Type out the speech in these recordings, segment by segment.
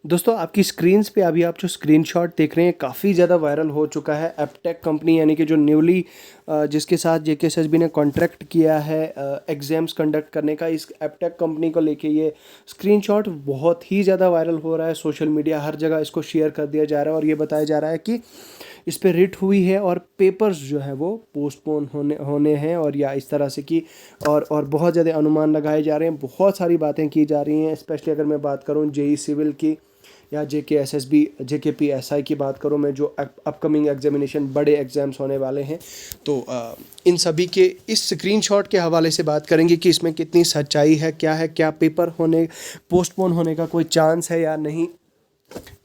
दोस्तों आपकी स्क्रीन्स पे अभी आप जो स्क्रीनशॉट देख रहे हैं काफ़ी ज़्यादा वायरल हो चुका है। एपटेक कंपनी यानी कि जो न्यूली जिसके साथ जेकेएसएसबी ने कॉन्ट्रैक्ट किया है एग्ज़ाम्स कंडक्ट करने का, इस एपटेक कंपनी को लेके ये स्क्रीनशॉट बहुत ही ज़्यादा वायरल हो रहा है। सोशल मीडिया हर जगह इसको शेयर कर दिया जा रहा है और ये बताया जा रहा है कि इस पे रिट हुई है और पेपर्स जो है वो पोस्टपोन होने होने हैं और या इस तरह से कि और बहुत ज़्यादा अनुमान लगाए जा रहे हैं, बहुत सारी बातें की जा रही हैं। स्पेशली अगर मैं बात करूं जेई सिविल की या जेकेएसएसबी जेकेपीएसआई की बात करूं मैं, जो अपकमिंग एग्जामिनेशन बड़े एग्ज़ाम्स होने वाले हैं, तो इन सभी के इस स्क्रीनशॉट के हवाले से बात करेंगे कि इसमें कितनी सच्चाई है, क्या पेपर होने पोस्टपोन होने का कोई चांस है या नहीं।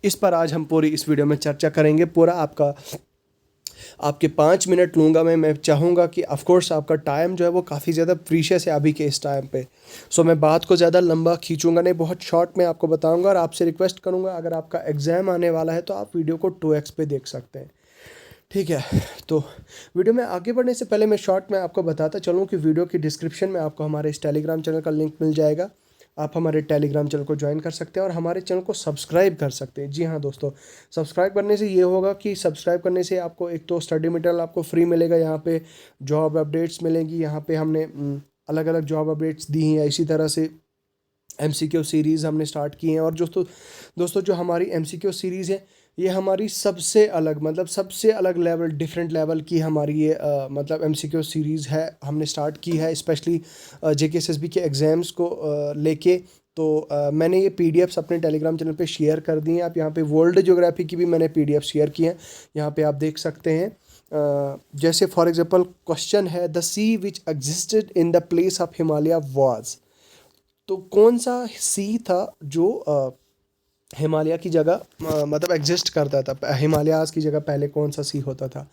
इस पर आज हम पूरी इस वीडियो में चर्चा करेंगे। पूरा आपके 5 मिनट लूँगा मैं चाहूँगा कि ऑफ कोर्स आपका टाइम जो है वो काफ़ी ज़्यादा प्रीशियस है अभी के इस टाइम पे। सो मैं बात को ज़्यादा लंबा खींचूंगा नहीं, बहुत शॉर्ट में आपको बताऊंगा और आपसे रिक्वेस्ट करूँगा अगर आपका एग्ज़ाम आने वाला है तो आप वीडियो को 2x पे देख सकते हैं, ठीक है। तो वीडियो में आगे बढ़ने से पहले मैं शॉर्ट में आपको बताता चलूँ कि वीडियो की डिस्क्रिप्शन में आपको हमारे इस टेलीग्राम चैनल का लिंक मिल जाएगा। आप हमारे टेलीग्राम चैनल को ज्वाइन कर सकते हैं और हमारे चैनल को सब्सक्राइब कर सकते हैं। जी हाँ दोस्तों, सब्सक्राइब करने से ये होगा कि सब्सक्राइब करने से आपको एक तो स्टडी मटेरियल आपको फ्री मिलेगा, यहाँ पे जॉब अपडेट्स मिलेंगी, यहाँ पे हमने अलग अलग जॉब अपडेट्स दी हैं। इसी तरह से एमसीक्यू सीरीज़ हमने स्टार्ट की हैं और दोस्तों जो हमारी एमसीक्यू सीरीज़ है ये हमारी सबसे अलग मतलब सबसे अलग लेवल डिफरेंट लेवल की हमारी ये मतलब एमसीक्यू सीरीज़ है, हमने स्टार्ट की है स्पेशली जेकेएसएसबी के एग्ज़ाम्स को लेके। तो मैंने ये पीडीएफ्स अपने टेलीग्राम चैनल पे शेयर कर दी हैं। आप यहाँ पे वर्ल्ड ज्योग्राफी की भी मैंने पीडीएफ शेयर की हैं, यहाँ पे आप देख सकते हैं। जैसे फॉर एग्जांपल क्वेश्चन है, the sea which existed in the place of Himalaya was, तो कौन सा सी था जो हिमालय की जगह मतलब एग्जिस्ट करता था, हिमालयाज़ की जगह पहले कौन सा सी होता था।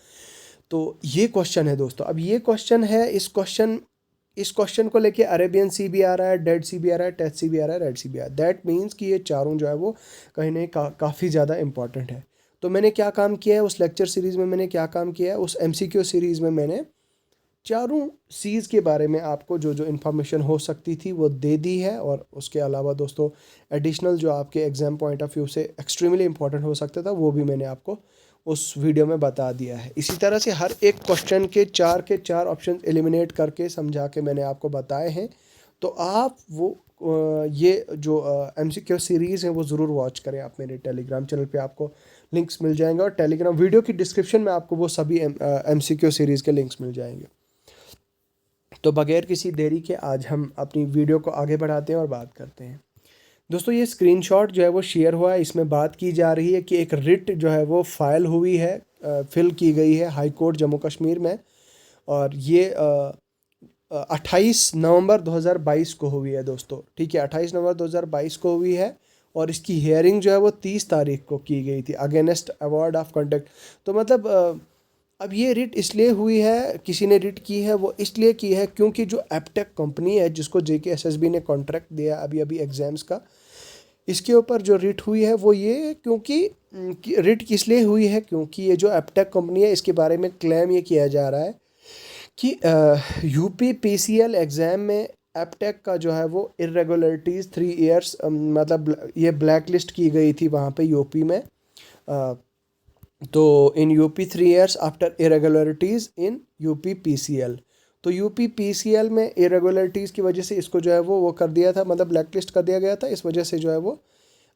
तो ये क्वेश्चन है दोस्तों। अब ये क्वेश्चन है, इस क्वेश्चन को लेके अरेबियन सी भी आ रहा है, डेड सी भी आ रहा है, टेथ सी भी आ रहा है, रेड सी भी आ रहा है। दैट मीन्स कि ये चारों जो है वो कहीं ना काफ़ी ज़्यादा इंपॉर्टेंट है। तो मैंने क्या काम किया है उस लेक्चर सीरीज़ में, मैंने क्या काम किया है उस एमसीक्यू सीरीज़ में, मैंने चारों सीज़ के बारे में आपको जो जो इन्फॉर्मेशन हो सकती थी वो दे दी है। और उसके अलावा दोस्तों एडिशनल जो आपके एग्ज़ाम पॉइंट ऑफ व्यू से एक्सट्रीमली इंपॉर्टेंट हो सकता था वो भी मैंने आपको उस वीडियो में बता दिया है। इसी तरह से हर एक क्वेश्चन के चार ऑप्शन एलिमिनेट करके समझा के मैंने आपको बताए हैं। तो आप वो ये जो एमसीक्यू सीरीज़ है वो ज़रूर वॉच करें। आप मेरे टेलीग्राम चैनल पे आपको लिंक्स मिल जाएंगे और टेलीग्राम वीडियो की डिस्क्रिप्शन में आपको वो सभी एमसीक्यू सीरीज़ के लिंक्स मिल जाएंगे। तो बगैर किसी देरी के आज हम अपनी वीडियो को आगे बढ़ाते हैं और बात करते हैं। दोस्तों ये स्क्रीनशॉट जो है वो शेयर हुआ है, इसमें बात की जा रही है कि एक रिट जो है वो फाइल हुई है, फिल की गई है हाई कोर्ट जम्मू कश्मीर में। और ये 28 नवंबर 2022 को हुई है दोस्तों, ठीक है। 28 नवंबर 2022 को हुई है और इसकी हियरिंग जो है वो 30 तारीख को की गई थी अगेंस्ट अवॉर्ड ऑफ कंडक्ट। तो मतलब अब ये रिट इसलिए हुई है, किसी ने रिट की है वो इसलिए की है क्योंकि जो एपटेक कंपनी है जिसको जेकेएसएसबी ने कॉन्ट्रैक्ट दिया अभी अभी एग्ज़ाम्स का, इसके ऊपर जो रिट हुई है वो ये क्योंकि रिट किस लिए हुई है क्योंकि ये जो एपटेक कंपनी है इसके बारे में क्लेम ये किया जा रहा है कि यूपी पीसीएल एग्ज़ाम में एपटेक का जो है वो इरेगुलरिटीज़ 3 इयर्स मतलब ये ब्लैक लिस्ट की गई थी वहाँ पे यूपी में। तो in UP 3 years after irregularities in UP PCL, तो यूपी पीसीएल में इरेगुलरिटीज़ की वजह से इसको जो है वो कर दिया था, मतलब ब्लैक लिस्ट कर दिया गया था। इस वजह से जो है वो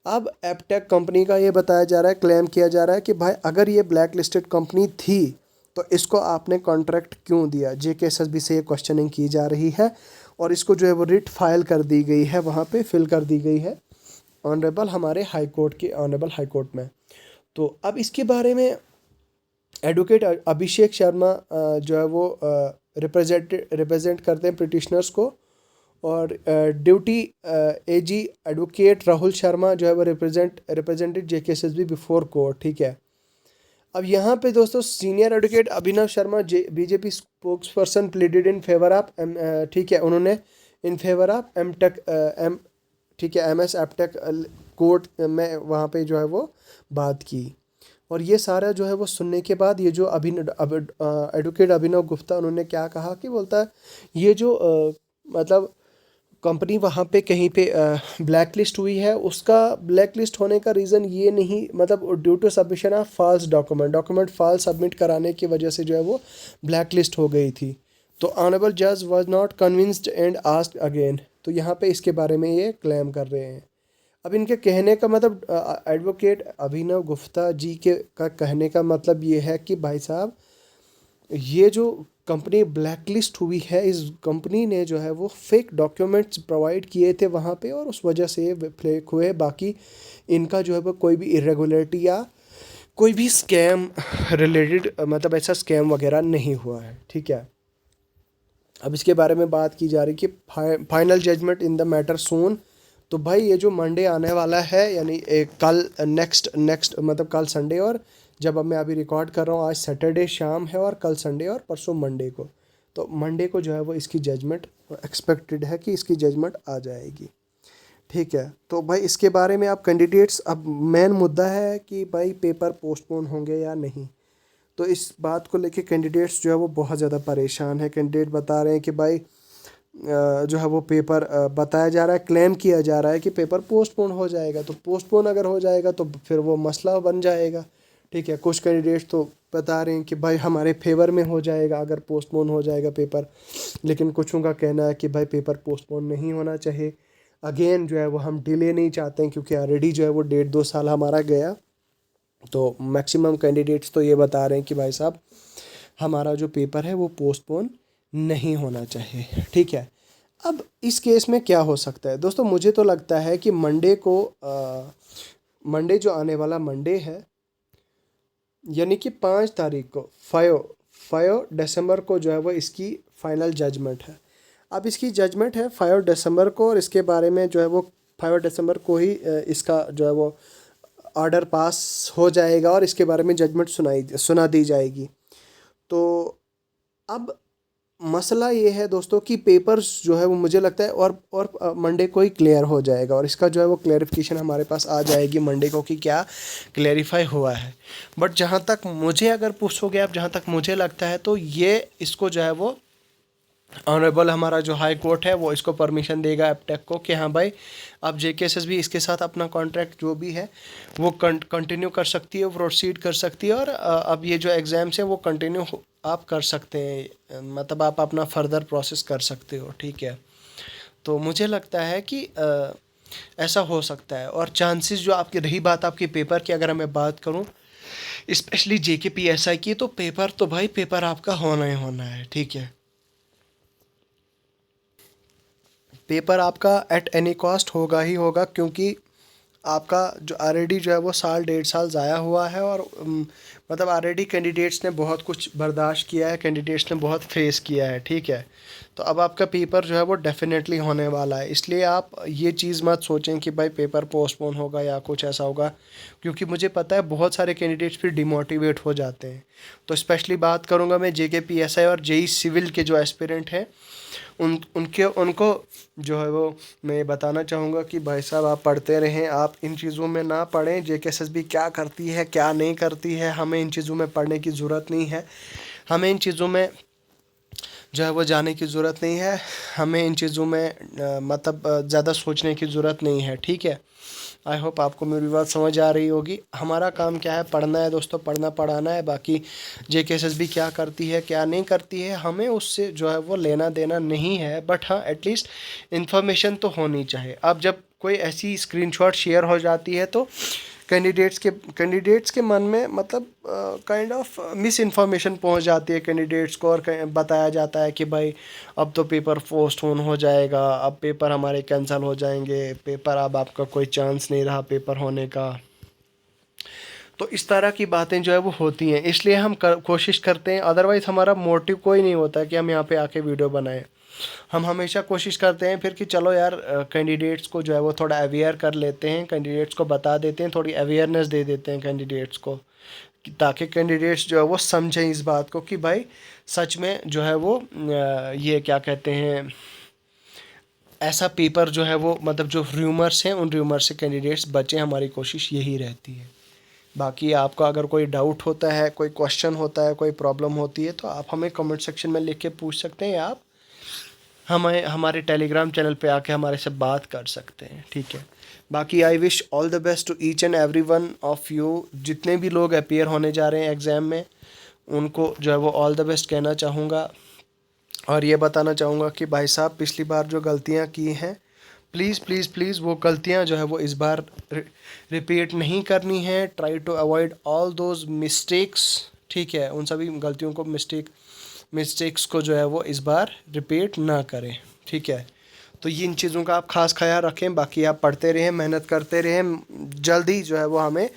अब एपटेक कंपनी का ये बताया जा रहा है, क्लेम किया जा रहा है कि भाई अगर ये ब्लैक लिस्टेड कंपनी थी तो इसको आपने कॉन्ट्रैक्ट क्यों दिया। जेकेएसएसबी से ये क्वेश्चनिंग की जा रही है और इसको जो है वो रिट फाइल कर दी गई है, वहाँ पे फिल कर दी गई है ऑनरेबल हमारे हाई कोर्ट के ऑनरेबल हाई कोर्ट में। तो अब इसके बारे में एडवोकेट अभिषेक शर्मा जो है वो रिप्रेजेंट करते हैं पिटिशनर्स को और ड्यूटी एजी एडवोकेट राहुल शर्मा जो है वो रिप्रेजेंटेड जेकेएसएसबी बिफोर कोर्ट, ठीक है। अब यहाँ पे दोस्तों senior advocate Abhinav Sharma BJP spokes person pleaded in favour of ठीक है, उन्होंने इन फेवर ऑफ एमटेक ठीक है एमएस एपटेक कोर्ट में वहाँ पे जो है वो बात की। और ये सारा जो है वो सुनने के बाद ये जो एडवोकेट अभिनव गुप्ता उन्होंने क्या कहा कि बोलता है ये जो मतलब कंपनी वहाँ पे कहीं पे ब्लैक लिस्ट हुई है। उसका ब्लैक लिस्ट होने का रीज़न ये नहीं, मतलब due to submission of false document false submit कराने की वजह से जो है वो ब्लैक लिस्ट हो गई थी। तो ऑनरेबल जज was not convinced and asked again. तो यहाँ पे इसके बारे में ये क्लेम कर रहे हैं। अब इनके कहने का मतलब एडवोकेट अभिनव गुप्ता जी के का कहने का मतलब ये है कि भाई साहब, ये जो कंपनी ब्लैक लिस्ट हुई है, इस कंपनी ने जो है वो फेक डॉक्यूमेंट्स प्रोवाइड किए थे वहाँ पे और उस वजह से ये फ्लेक हुए। बाकी इनका जो है वो कोई भी इरेगुलरिटी या कोई भी स्कैम रिलेटेड मतलब ऐसा स्कैम वगैरह नहीं हुआ है। ठीक है। अब इसके बारे में बात की जा रही कि final judgement in the matter soon. तो भाई ये जो मंडे आने वाला है, यानी एक कल नेक्स्ट मतलब कल संडे, और जब अब मैं अभी रिकॉर्ड कर रहा हूँ आज सैटरडे शाम है और कल संडे और परसों मंडे को, तो मंडे को जो है वो इसकी जजमेंट एक्सपेक्टेड है कि इसकी जजमेंट आ जाएगी। ठीक है। तो भाई इसके बारे में आप कैंडिडेट्स, अब मेन मुद्दा है कि भाई पेपर पोस्टपोन होंगे या नहीं। तो इस बात को लेके कैंडिडेट्स जो है वो बहुत ज़्यादा परेशान है। कैंडिडेट बता रहे हैं कि भाई जो है वो पेपर बताया जा रहा है, क्लेम किया जा रहा है कि पेपर पोस्टपोन हो जाएगा। तो पोस्टपोन अगर हो जाएगा तो फिर वो मसला बन जाएगा। ठीक है। कुछ कैंडिडेट्स तो बता रहे हैं कि भाई हमारे फेवर में हो जाएगा अगर पोस्टपोन हो जाएगा पेपर, लेकिन कुछों का कहना है कि भाई पेपर पोस्टपोन नहीं होना चाहिए। अगेन जो है वो हम डिले नहीं चाहते हैं, क्योंकि ऑलरेडी जो है वो 1.5-2 साल हमारा गया। तो मैक्सिमम कैंडिडेट्स तो ये बता रहे हैं कि भाई साहब हमारा जो पेपर है वो पोस्टपोन नहीं होना चाहिए। ठीक है। अब इस केस में क्या हो सकता है दोस्तों, मुझे तो लगता है कि मंडे जो आने वाला मंडे है, यानी कि 5 तारीख को 5 दिसंबर को जो है वो इसकी फाइनल जजमेंट है। अब इसकी जजमेंट है 5 दिसंबर को, और इसके बारे में जो है वो 5 दिसंबर को ही इसका जो है वो ऑर्डर पास हो जाएगा और इसके बारे में जजमेंट सुना दी जाएगी। तो अब मसला ये है दोस्तों कि पेपर्स जो है वो मुझे लगता है और मंडे को ही क्लियर हो जाएगा, और इसका जो है वो क्लेरिफिकेशन हमारे पास आ जाएगी मंडे को कि क्या क्लेरिफाई हुआ है। बट जहाँ तक मुझे अगर पूछोगे आप, जहाँ तक मुझे लगता है, तो ये इसको जो है वो ऑनरेबल हमारा जो हाई कोर्ट है वो इसको परमिशन देगा एपटेक को कि हाँ भाई अब जेकेएसएस भी इसके साथ अपना कॉन्ट्रैक्ट जो भी है वो कंटिन्यू कर सकती है, प्रोसीड कर सकती है, और अब ये जो एग्ज़ाम्स है वो कंटिन्यू आप कर सकते हैं, मतलब आप अपना फर्दर प्रोसेस कर सकते हो। ठीक है। तो मुझे लगता है कि ऐसा हो सकता है। और चांसेस जो आपकी रही बात आपकी पेपर की, अगर मैं बात करूँ स्पेशली जेकेपीएसआई की, तो पेपर तो भाई पेपर आपका होना ही होना है। ठीक है। पेपर आपका एट एनी कॉस्ट होगा ही होगा, क्योंकि आपका जो ऑलरेडी जो है वो 1.5 साल ज़ाया हुआ है, और मतलब ऑलरेडी कैंडिडेट्स ने बहुत कुछ बर्दाश्त किया है, कैंडिडेट्स ने बहुत फेस किया है। ठीक है। तो अब आपका पेपर जो है वो डेफिनेटली होने वाला है, इसलिए आप ये चीज़ मत सोचें कि भाई पेपर पोस्टपोन होगा या कुछ ऐसा होगा, क्योंकि मुझे पता है बहुत सारे कैंडिडेट्स फिर डिमोटिवेट हो जाते हैं। तो स्पेशली बात करूँगा मैं जेकेपीएसआई और जेई सिविल के जो एस्पिरेंट हैं, उनको जो है वो मैं बताना चाहूँगा कि भाई साहब आप पढ़ते रहें, आप इन चीज़ों में ना पढ़ें जेकेएसएसबी क्या करती है क्या नहीं करती है, हमें इन चीज़ों में पढ़ने की ज़रूरत नहीं है, हमें इन चीज़ों में जो है वो जाने की ज़रूरत नहीं है, हमें इन चीज़ों में मतलब ज़्यादा सोचने की ज़रूरत नहीं है। ठीक है। आई होप आपको मेरी बात समझ आ रही होगी। हमारा काम क्या है, पढ़ना है दोस्तों, पढ़ना पढ़ाना है। बाकी जेकेएसएसबी क्या करती है क्या नहीं करती है हमें उससे जो है वो लेना देना नहीं है, बट हाँ एटलीस्ट इन्फॉर्मेशन तो होनी चाहिए। अब जब कोई ऐसी स्क्रीनशॉट शेयर हो जाती है तो कैंडिडेट्स के मन में मतलब काइंड ऑफ मिस इन्फॉर्मेशन पहुंच जाती है कैंडिडेट्स को, और बताया जाता है कि भाई अब तो पेपर पोस्टपोन हो जाएगा, अब पेपर हमारे कैंसिल हो जाएंगे, पेपर अब आपका कोई चांस नहीं रहा पेपर होने का। तो इस तरह की बातें जो है वो होती हैं, इसलिए हम कोशिश करते हैं, अदरवाइज़ हमारा मोटिव कोई नहीं होता है कि हम यहाँ पे आके वीडियो बनाएं। हम हमेशा कोशिश करते हैं फिर कि चलो यार कैंडिडेट्स को जो है वो थोड़ा अवेयर कर लेते हैं, कैंडिडेट्स को बता देते हैं, थोड़ी अवेयरनेस दे देते हैं कैंडिडेट्स को, ताकि कैंडिडेट्स जो है वो समझें इस बात को कि भाई सच में जो है वो ये क्या कहते हैं, ऐसा पेपर जो है वो मतलब जो र्यूमर्स हैं उन र्यूमर्स से कैंडिडेट्स बचें, हमारी कोशिश यही रहती है। बाकी आपको अगर कोई डाउट होता है, कोई क्वेश्चन होता है, कोई प्रॉब्लम होती है, तो आप हमें कमेंट सेक्शन में लिख के पूछ सकते हैं। आप हमें हमारे टेलीग्राम चैनल पे आके हमारे से बात कर सकते हैं, ठीक है। बाकी I wish all the best to each and every one of you. जितने भी लोग अपीयर होने जा रहे हैं एग्ज़ाम में, उनको जो है वो ऑल द बेस्ट कहना चाहूँगा। और ये बताना चाहूँगा कि भाई साहब, पिछली बार जो गलतियाँ की हैं, प्लीज़ प्लीज़ प्लीज़ वो गलतियाँ जो है वो इस बार रिपीट नहीं करनी है। Try to avoid all those mistakes, ठीक है। उन सभी गलतियों को, मिस्टेक्स को जो है वो इस बार रिपीट ना करें, ठीक है। तो इन चीज़ों का आप खास ख्याल रखें। बाकी आप पढ़ते रहें, मेहनत करते रहें, जल्दी जो है वो हमें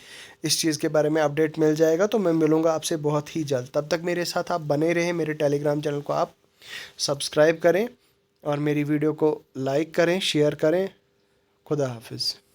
इस चीज़ के बारे में अपडेट मिल जाएगा। तो मैं मिलूँगा आपसे बहुत ही जल्द। तब तक मेरे साथ आप बने रहें। मेरे टेलीग्राम चैनल को आप सब्सक्राइब करें और मेरी वीडियो को लाइक करें, शेयर करें। खुदा हाफिज़।